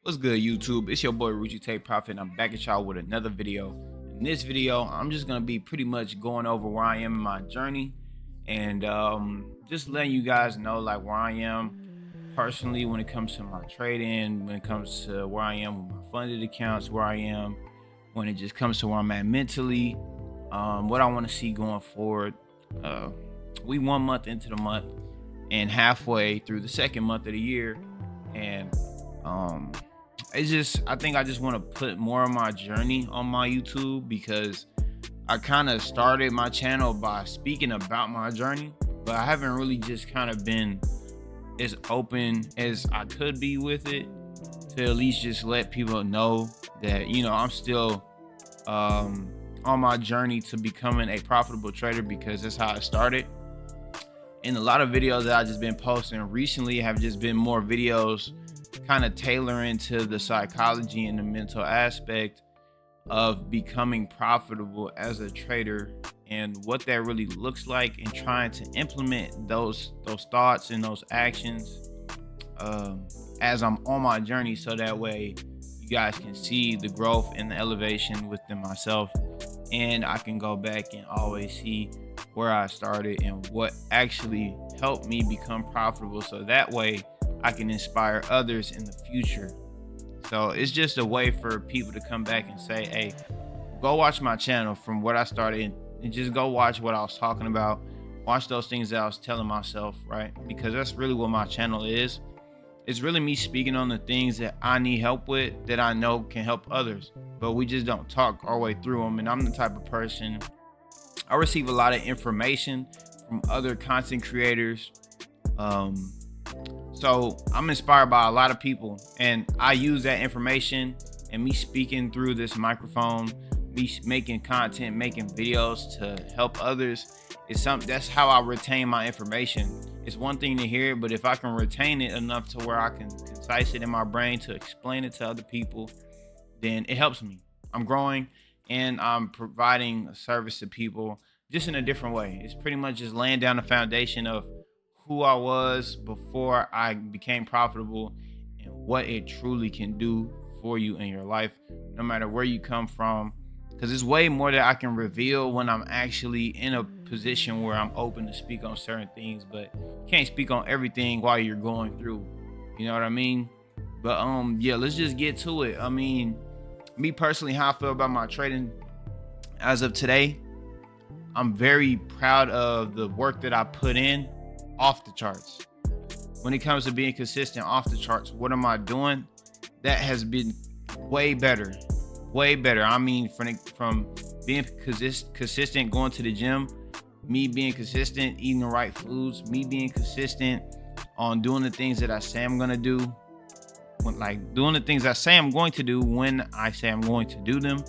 What's good, YouTube? It's your boy Ruchi Take Profit, and I'm back at y'all with another video. In this video, I'm just gonna be pretty much going over where I am in my journey, and just letting you guys know like where I am personally when it comes to my trading, when it comes to where I am with my funded accounts, where I am when it just comes to where I'm at mentally, what I want to see going forward. We 1 month into the month and halfway through the second month of the year, and it's just, I think I just want to put more of my journey on my YouTube, because I kind of started my channel by speaking about my journey, but I haven't really just kind of been as open as I could be with it, to at least just let people know that, you know, I'm still on my journey to becoming a profitable trader, because that's how I started. And a lot of videos that I've just been posting recently have just been more videos kind of tailoring to the psychology and the mental aspect of becoming profitable as a trader, and what that really looks like, and trying to implement those thoughts and those actions as I'm on my journey, so that way you guys can see the growth and the elevation within myself, and I can go back and always see where I started and what actually helped me become profitable, so that way I can inspire others in the future. So it's just a way for people to come back and say, hey, go watch my channel from what I started, and just go watch what I was talking about. Watch those things that I was telling myself, right? Because that's really what my channel is. It's really me speaking on the things that I need help with, that I know can help others, but we just don't talk our way through them. And I'm the type of person, I receive a lot of information from other content creators. So I'm inspired by a lot of people, and I use that information, and me speaking through this microphone, me making content, making videos to help others, is something, that's how I retain my information. It's one thing to hear it, but if I can retain it enough to where I can concise it in my brain to explain it to other people, then it helps me. I'm growing, and I'm providing a service to people just in a different way. It's pretty much just laying down the foundation of who I was before I became profitable, and what it truly can do for you in your life, no matter where you come from. Because there's way more that I can reveal when I'm actually in a position where I'm open to speak on certain things, but you can't speak on everything while you're going through. You know what I mean? But yeah, let's just get to it. I mean, me personally, how I feel about my trading as of today, I'm very proud of the work that I put in off the charts. When it comes to being consistent off the charts, what am I doing? That has been way better. I mean, from being consistent going to the gym, me being consistent eating the right foods, me being consistent on doing the things that I say I'm gonna do, doing the things I say I'm going to do when I say I'm going to do them,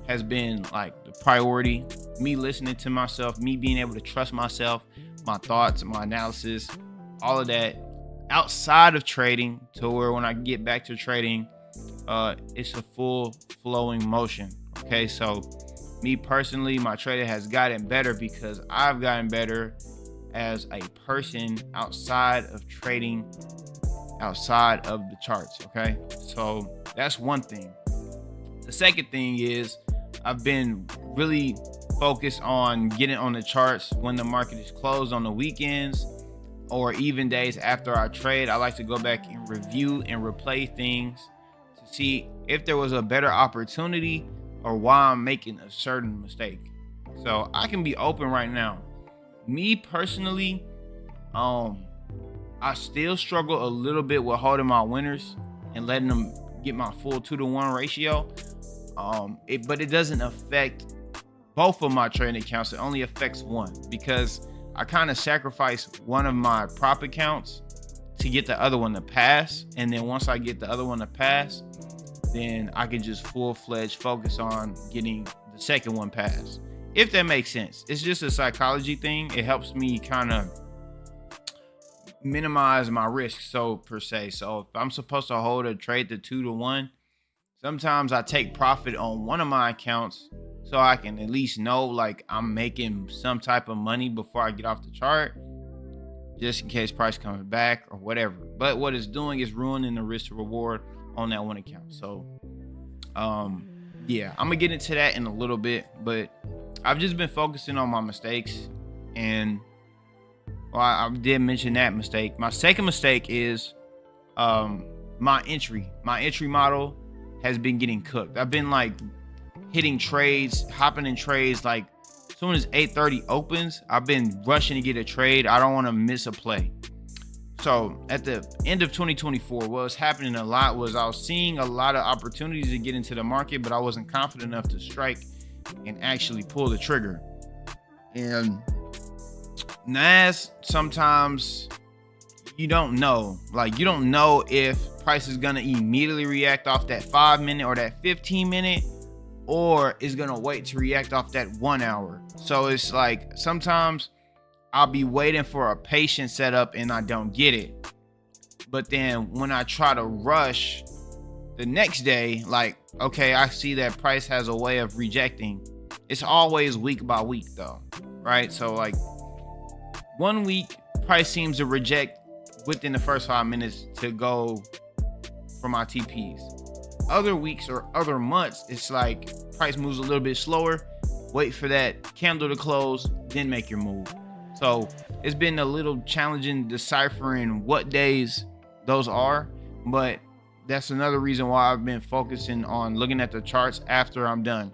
has been like the priority. Me listening to myself, me being able to trust myself, my thoughts, my analysis, all of that outside of trading, to where when I get back to trading, it's a full flowing motion. Okay, so me personally, my trading has gotten better because I've gotten better as a person outside of trading, outside of the charts. Okay, so that's one thing. The second thing is, I've been really focused on getting on the charts when the market is closed on the weekends, or even days after I trade. I like to go back and review and replay things to see if there was a better opportunity, or why I'm making a certain mistake. So I can be open right now. Me personally, I still struggle a little bit with holding my winners and letting them get my full 2-to-1 ratio. But it doesn't affect both of my trading accounts. It only affects one, because I kind of sacrifice one of my prop accounts to get the other one to pass. And then once I get the other one to pass, then I can just full-fledged focus on getting the second one passed, if that makes sense. It's just a psychology thing. It helps me kind of minimize my risk, so per se. So if I'm supposed to hold a trade to 2-to-1, sometimes I take profit on one of my accounts, so I can at least know like I'm making some type of money before I get off the chart, just in case price comes back or whatever. But what it's doing is ruining the risk to reward on that one account. So yeah, I'm gonna get into that in a little bit, but I've just been focusing on my mistakes. And well, I did mention that mistake. My second mistake is my entry model has been getting cooked. I've been like hitting trades, hopping in trades, like as soon as 8:30 opens, I've been rushing to get a trade. I don't want to miss a play. So at the end of 2024, what was happening a lot was I was seeing a lot of opportunities to get into the market, but I wasn't confident enough to strike and actually pull the trigger. And NAS, sometimes you don't know. Like, you don't know if price is gonna immediately react off that 5-minute or that 15-minute, or is gonna wait to react off that 1 hour. So it's like sometimes I'll be waiting for a patient setup and I don't get it. But then when I try to rush the next day, like, okay, I see that price has a way of rejecting. It's always week by week though, right? So like 1 week, price seems to reject within the first 5 minutes to go for my TPs. Other weeks or other months, it's like price moves a little bit slower, wait for that candle to close, then make your move. So it's been a little challenging deciphering what days those are, but that's another reason why I've been focusing on looking at the charts after I'm done,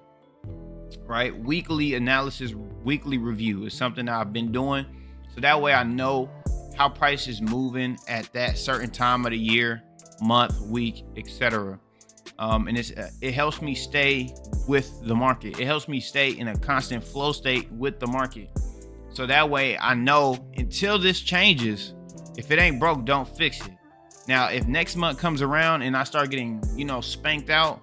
right? Weekly analysis, weekly review is something that I've been doing. So that way I know how price is moving at that certain time of the year, month, week, etc. And it helps me stay with the market. It helps me stay in a constant flow state with the market. So that way I know until this changes, if it ain't broke, don't fix it. Now, if next month comes around and I start getting, spanked out,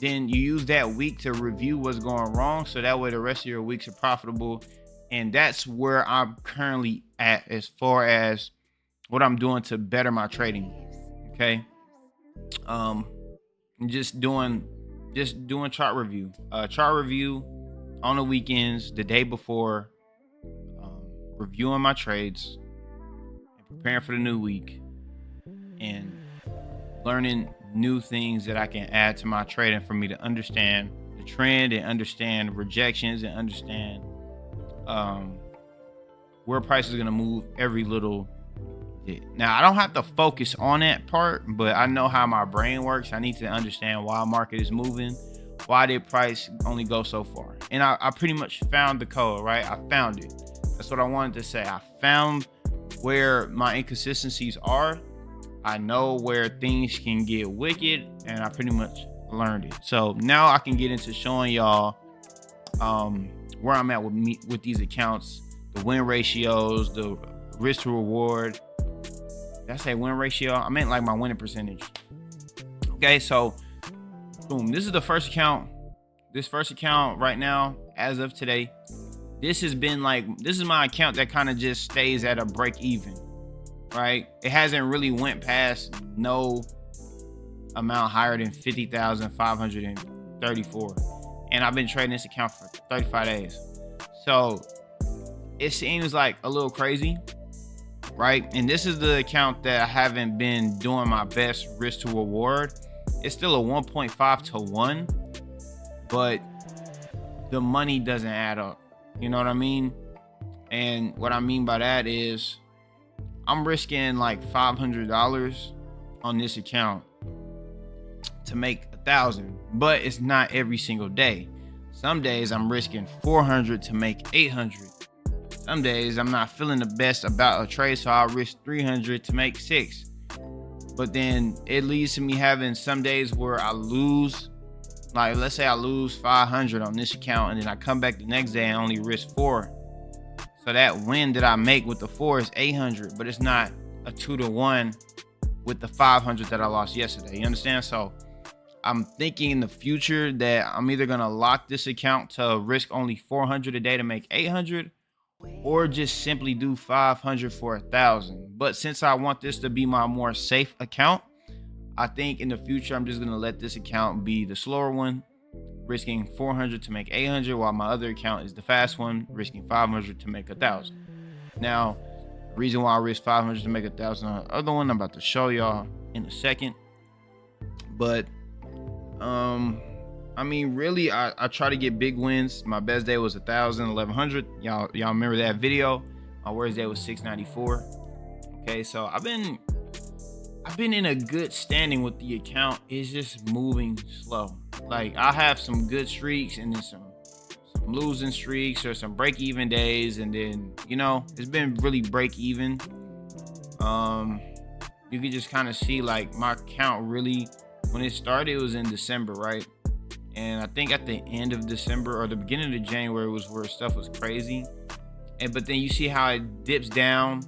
then you use that week to review what's going wrong. So that way the rest of your weeks are profitable. And that's where I'm currently at as far as what I'm doing to better my trading. Okay. Just doing chart review on the weekends, the day before, reviewing my trades and preparing for the new week and learning new things that I can add to my trading for me to understand the trend and understand rejections and understand where price is going to move every little bit. Now, I don't have to focus on that part, but I know how my brain works. I need to understand why market is moving. Why did price only go so far? And I pretty much found the code, right? I found it. That's what I wanted to say. I found where my inconsistencies are. I know where things can get wicked, and I pretty much learned it. So now I can get into showing y'all where I'm at with these accounts, the win ratios, the risk to reward. Did I say win ratio? I meant like my winning percentage. Okay, so boom, this is the first account. This first account right now, as of today, this is my account that kind of just stays at a break even, right? It hasn't really went past no amount higher than 50,534. And I've been trading this account for 35 days. So it seems like a little crazy, right? And this is the account that I haven't been doing my best risk to reward. It's still a 1.5 to 1, but the money doesn't add up. You know what I mean? And what I mean by that is I'm risking like $500 on this account to make 1,000, but it's not every single day. Some days I'm risking 400 to make 800. Some days I'm not feeling the best about a trade, so I'll risk 300 to make 6. But then it leads to me having some days where I lose. Like, let's say I lose 500 on this account, and then I come back the next day and only risk 4. So that win that I make with the 4 is 800, but it's not a 2 to 1 with the 500 that I lost yesterday. You understand? So I'm thinking in the future that I'm either going to lock this account to risk only 400 a day to make 800, or just simply do 500 for 1,000. But since I want this to be my more safe account, I think in the future, I'm just going to let this account be the slower one, risking 400 to make 800, while my other account is the fast one, risking 500 to make 1,000. Now, the reason why I risk 500 to make 1,000 on the other one, I'm about to show y'all in a second. But I mean, really, I try to get big wins. My best day was 1,000, 1,100. Y'all remember that video? My worst day was 694. Okay, so I've been in a good standing with the account. It's just moving slow. Like, I have some good streaks and then some losing streaks or some break even days, and then, you know, it's been really break even. You can just kind of see, like, my account really, when it started, it was in December, right? And I think at the end of December or the beginning of January was where stuff was crazy. But then you see how it dips down,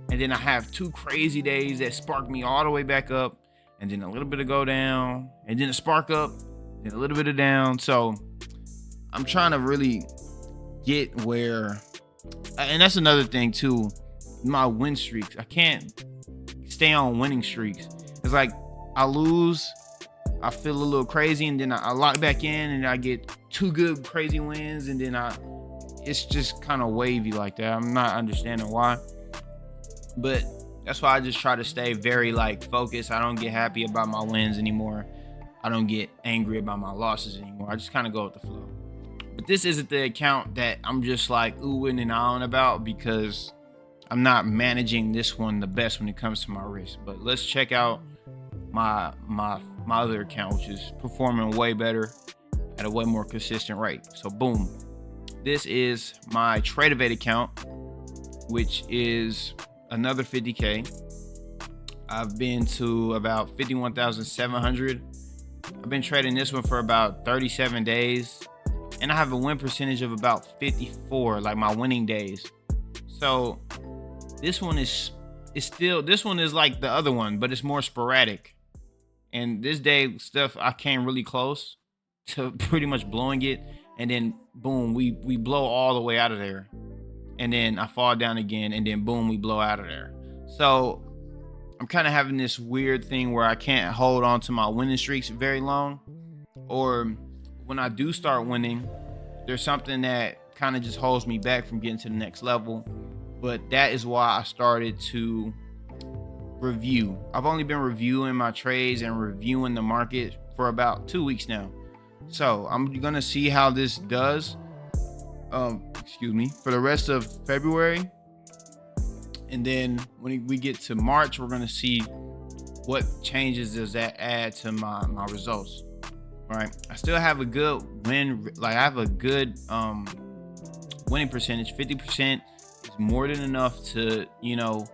and then I have 2 crazy days that spark me all the way back up, and then a little bit of go down, and then a spark up, and a little bit of down. So I'm trying to really get where, and that's another thing too, my win streaks. I can't stay on winning streaks. It's like I lose, I feel a little crazy, and then I lock back in, and I get 2 good crazy wins, and then it's just kind of wavy like that. I'm not understanding why, but that's why I just try to stay very, like, focused. I don't get happy about my wins anymore. I don't get angry about my losses anymore. I just kind of go with the flow. But this isn't the account that I'm just like oohing and ahhing about, because I'm not managing this one the best when it comes to my risk. But let's check out my other account, which is performing way better at a way more consistent rate. So boom, this is my TradeAvate account, which is another 50K. I've been to about 51,700. I've been trading this one for about 37 days, and I have a win percentage of about 54, like my winning days. So this one is like the other one, but it's more sporadic. And this day stuff, I came really close to pretty much blowing it, and then boom, we blow all the way out of there, and then I fall down again, and then boom, we blow out of there. So I'm kind of having this weird thing where I can't hold on to my winning streaks very long, or when I do start winning, there's something that kind of just holds me back from getting to the next level. But that is why I started to review. I've only been reviewing my trades and reviewing the market for about 2 weeks now. So I'm gonna see how this does for the rest of February, and then when we get to March, we're gonna see what changes does that add to my results. All right, I still have a good win, like I have a good winning percentage. 50% is more than enough to, you know,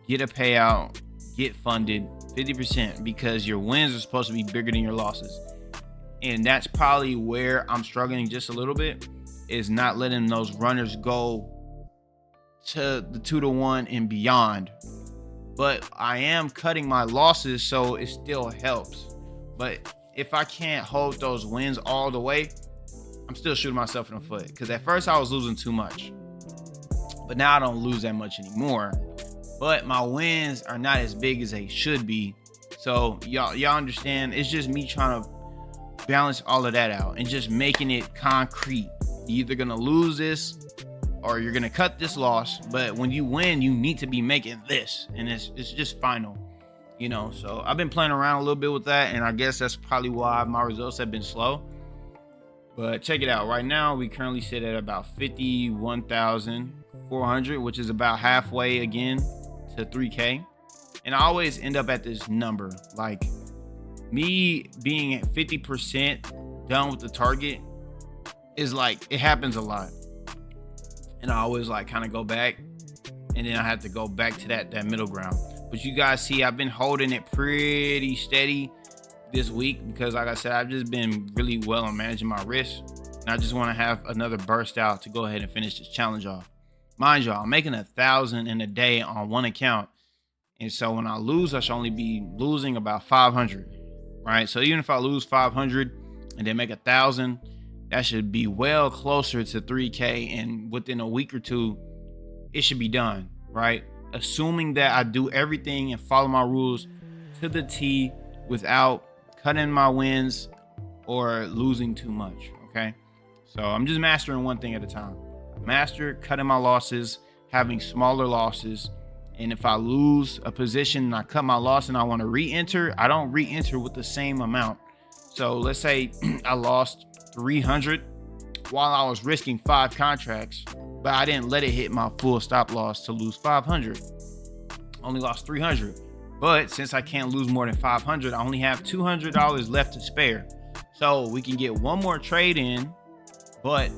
get a payout, get funded. 50%, because your wins are supposed to be bigger than your losses. And that's probably where I'm struggling just a little bit, is not letting those runners go to the 2-to-1 and beyond. But I am cutting my losses, so it still helps. But if I can't hold those wins all the way, I'm still shooting myself in the foot. Because at first I was losing too much, but now I don't lose that much anymore. But my wins are not as big as they should be. So y'all understand, it's just me trying to balance all of that out and just making it concrete. You're either gonna lose this or you're gonna cut this loss, but when you win, you need to be making this, and it's just final, you know. So I've been playing around a little bit with that, and I guess that's probably why my results have been slow. But check it out. Right now we currently sit at about 51,400, which is about halfway again to 3K. And I always end up at this number, like me being at 50% done with the target is like, it happens a lot. And I always like kind of go back, and then I have to go back to that middle ground. But you guys see, I've been holding it pretty steady this week, because like I said, I've just been really well on managing my risk, and I just want to have another burst out to go ahead and finish this challenge off. Mind y'all, I'm making 1,000 in a day on one account, and so when I lose, I should only be losing about 500, right? So even if I lose 500 and then make 1,000, that should be well closer to 3K, and within a week or two, it should be done, right? Assuming that I do everything and follow my rules to the T without cutting my wins or losing too much, okay? So I'm just mastering one thing at a time. Master cutting my losses, having smaller losses, And if I lose a position and I cut my loss and I want to re-enter, I don't re-enter with the same amount. So let's say I lost 300 while I was risking 5 contracts, but I didn't let it hit my full stop loss to lose 500. Only lost 300. But since I can't lose more than 500, I only have $200 left to spare. So we can get one more trade in, but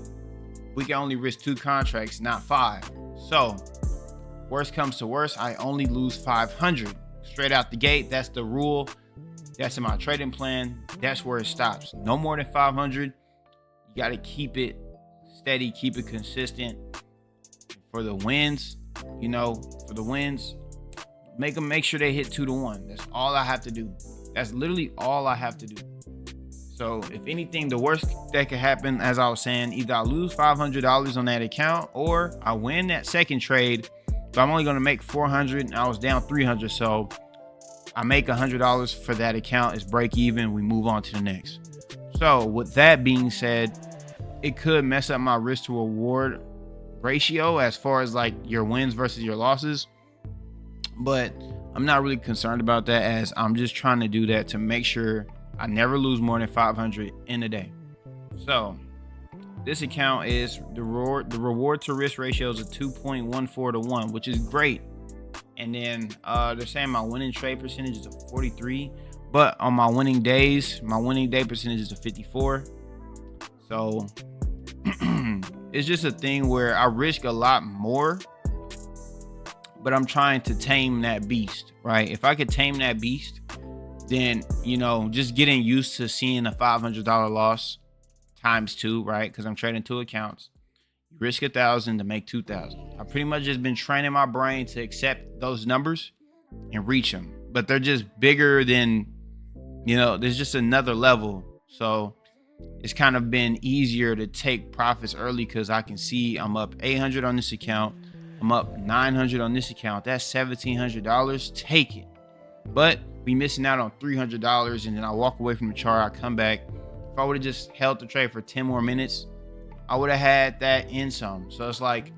we can only risk 2 contracts, not 5. So worst comes to worst, I only lose 500 straight out the gate. That's the rule. That's in my trading plan. That's where it stops. No more than 500. You got to keep it steady, keep it consistent. For the wins, make sure they hit 2-to-1. That's all I have to do. That's literally all I have to do. So if anything, the worst that could happen, as I was saying, either I lose $500 on that account or I win that second trade, but I'm only going to make 400 and I was down 300. So I make $100 for that account. It's break even. We move on to the next. So with that being said, it could mess up my risk to reward ratio as far as like your wins versus your losses. But I'm not really concerned about that, as I'm just trying to do that to make sure I never lose more than 500 in a day. So this account is the reward to risk ratio is a 2.14 to 1, which is great. And then they're saying my winning trade percentage is a 43, but on my winning days, my winning day percentage is a 54. So it's just a thing where I risk a lot more, but I'm trying to tame that beast, right? If I could tame that beast, then, just getting used to seeing a $500 loss times 2, right? Because I'm trading 2 accounts. You risk 1,000 to make 2,000. I've pretty much just been training my brain to accept those numbers and reach them, but they're just bigger than, there's just another level. So it's kind of been easier to take profits early because I can see I'm up 800 on this account. I'm up 900 on this account. That's $1,700. Take it. But we missing out on $300, and then I walk away from the chart. I come back. If I would have just held the trade for 10 more minutes, I would have had that in some. So it's like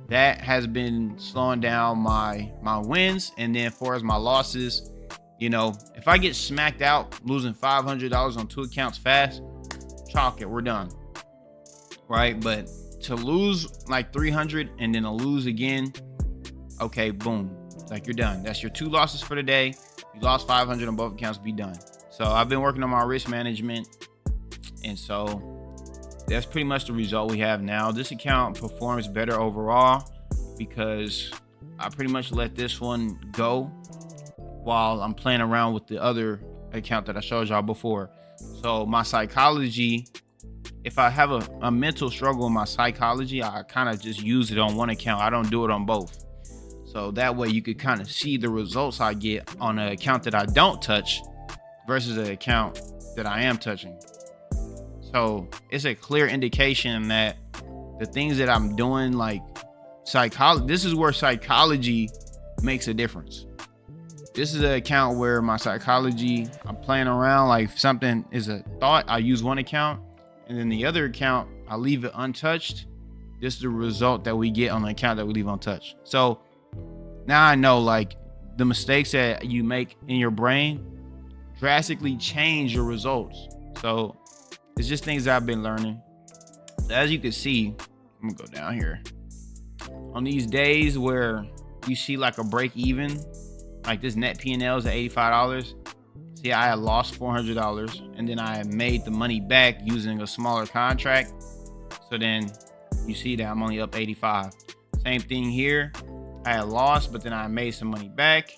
that has been slowing down my wins. And then as far as my losses, if I get smacked out losing $500 on 2 accounts fast, chalk it, we're done, right? But to lose like 300 and then to lose again, okay, boom, like you're done. That's your 2 losses for the day. You lost 500 on both accounts, be done. So I've been working on my risk management, and so that's pretty much the result we have now. This account performs better overall because I pretty much let this one go while I'm playing around with the other account that I showed y'all before. So my psychology, if I have a mental struggle in my psychology, I kind of just use it on one account. I don't do it on both. So that way you could kind of see the results I get on an account that I don't touch versus an account that I am touching. So it's a clear indication that the things that I'm doing, like psychology, this is where psychology makes a difference. This is an account where my psychology, I'm playing around, like if something is a thought, I use one account, and then the other account, I leave it untouched. This is the result that we get on the account that we leave untouched. So now I know, like, the mistakes that you make in your brain drastically change your results. So it's just things that I've been learning. So as you can see, I'm gonna go down here. On these days where you see like a break even, like this net P&L is at $85. See, I had lost $400 and then I had made the money back using a smaller contract. So then you see that I'm only up 85. Same thing here. I had lost, but then I made some money back,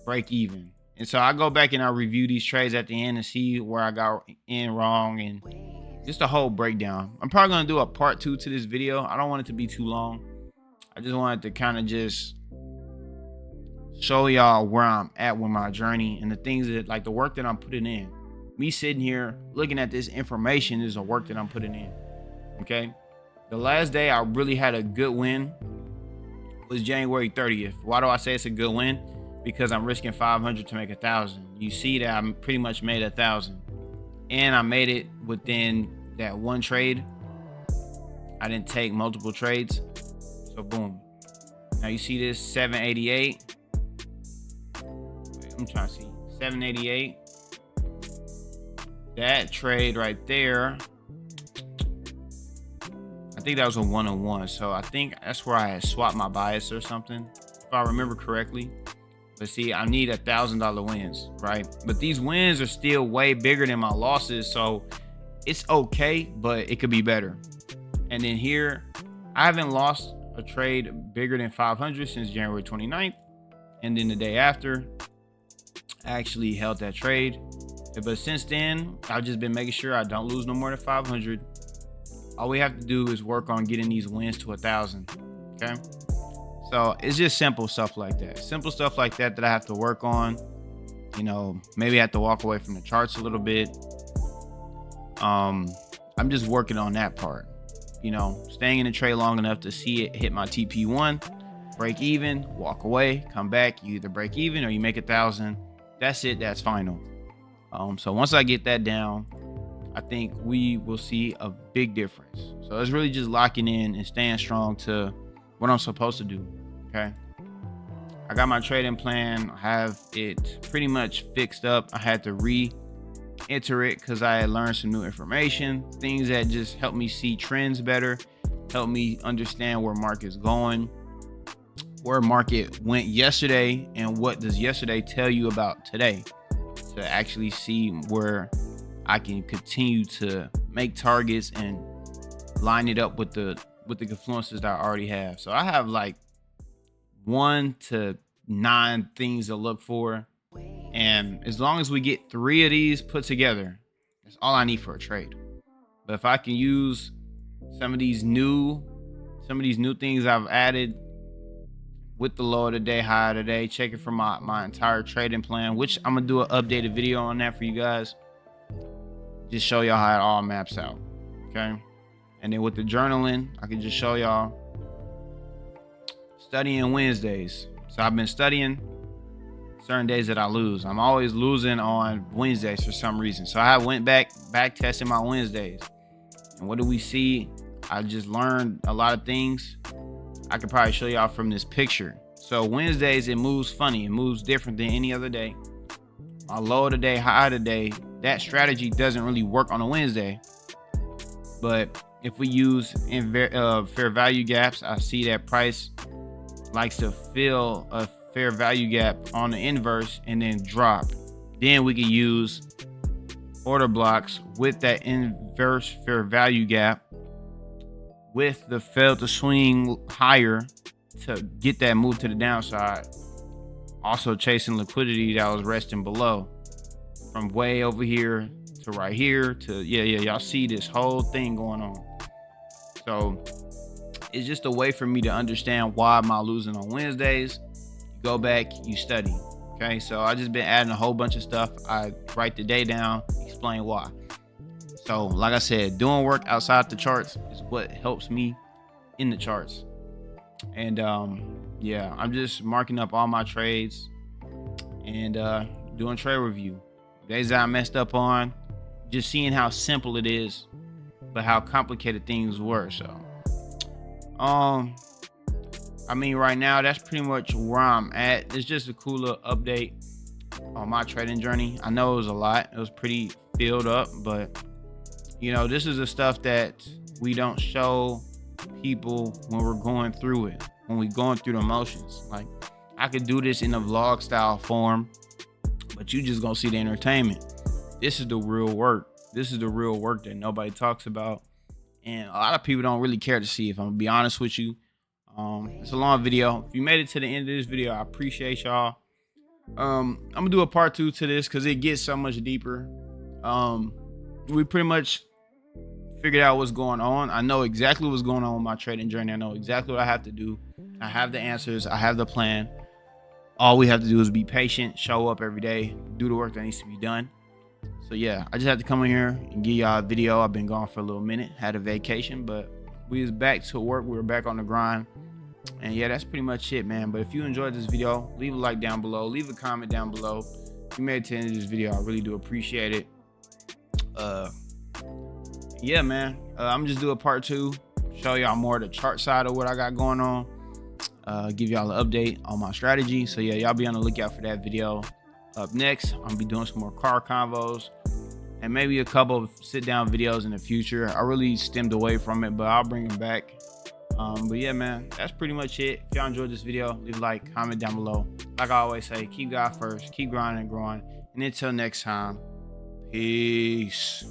break even. And so I go back and I review these trades at the end and see where I got in wrong and just a whole breakdown. I'm probably going to do a part 2 to this video. I don't want it to be too long. I just wanted to kind of just show y'all where I'm at with my journey and the things that, like, the work that I'm putting in. Me sitting here looking at this information is the work that I'm putting in. Okay. The last day I really had a good win was January 30th. Why do I say it's a good win? Because I'm risking 500 to make 1,000. You see that I'm pretty much made 1,000, and I made it within that one trade. I didn't take multiple trades, so boom. Now you see this 788. I'm trying to see 788. That trade right there, I think that was a 101. So I think that's where I had swapped my bias or something, if I remember correctly. But see, I need $1,000 wins, right? But these wins are still way bigger than my losses, so it's okay, but it could be better. And then here, I haven't lost a trade bigger than 500 since January 29th. And then the day after, I actually held that trade. But since then, I've just been making sure I don't lose no more than 500. All we have to do is work on getting these wins to 1,000. Okay. So it's just simple stuff like that. Simple stuff like that that I have to work on. You know, maybe I have to walk away from the charts a little bit. I'm just working on that part. You know, staying in the trade long enough to see it hit my TP1, break even, walk away, come back. You either break even or you make 1,000. That's it. That's final. So once I get that down, I think we will see a big difference. So it's really just locking in and staying strong to what I'm supposed to do. Okay. I got my trading plan. I have it pretty much fixed up. I had to re-enter it because I had learned some new information, things that just help me see trends better, help me understand where market's going, where market went yesterday, and what does yesterday tell you about today, to actually see where I can continue to make targets and line it up with the confluences that I already have. So I have like 1 to 9 things to look for. And as long as we get 3 of these put together, that's all I need for a trade. But if I can use some of these new things I've added with the low of the day, high of the day, check it from my entire trading plan, which I'm gonna do an updated video on that for you guys. Just show y'all how it all maps out. Okay. And then with the journaling, I can just show y'all studying Wednesdays. So I've been studying certain days that I lose. I'm always losing on Wednesdays for some reason. So I went back testing my Wednesdays. And what do we see? I just learned a lot of things. I could probably show y'all from this picture. So Wednesdays, it moves funny. It moves different than any other day. My low of the day, high of the day, that strategy doesn't really work on a Wednesday. But if we use fair value gaps, I see that price likes to fill a fair value gap on the inverse and then drop. Then we can use order blocks with that inverse fair value gap with the fail to swing higher to get that move to the downside. Also chasing liquidity that was resting below, from way over here to right here to y'all see this whole thing going on. So it's just a way for me to understand why am I losing on Wednesdays. You go back, you study. Okay, so I just been adding a whole bunch of stuff. I write the day down, explain why. So like I said, doing work outside the charts is what helps me in the charts. And yeah, I'm just marking up all my trades and doing trade review. Days that I messed up on, just seeing how simple it is, but how complicated things were. So I mean, right now that's pretty much where I'm at. It's just a cool little update on my trading journey. I know it was a lot. It was pretty filled up, but you know, this is the stuff that we don't show people when we're going through it, when we're going through the motions. Like, I could do this in a vlog style form, but you just gonna see the entertainment. This is the real work. This is the real work that nobody talks about, and a lot of people don't really care to see, if I'm gonna be honest with you. It's a long video. If you made it to the end of this video, I appreciate y'all. I'm gonna do a part 2 to this because it gets so much deeper. We pretty much figured out what's going on. I know exactly what's going on with my trading journey. I know exactly what I have to do. I have the answers. I have the plan. All we have to do is be patient, show up every day, do the work that needs to be done. So yeah, I just had to come in here and give y'all a video. I've been gone for a little minute, had a vacation, but we was back to work. We were back on the grind. And yeah, that's pretty much it, man. But if you enjoyed this video, leave a like down below, leave a comment down below. If you made it to the end of this video, I really do appreciate it. Yeah, man, I'm just do a part 2, show y'all more of the chart side of what I got going on. give y'all an update on my strategy. So yeah, y'all be on the lookout for that video. Up next, I'm gonna be doing some more car convos and maybe a couple of sit down videos in the future. I really stemmed away from it, but I'll bring them back. But yeah, man, that's pretty much it. If y'all enjoyed this video, leave a like, comment down below. Like I always say, keep God first, keep grinding and growing. And until next time, peace.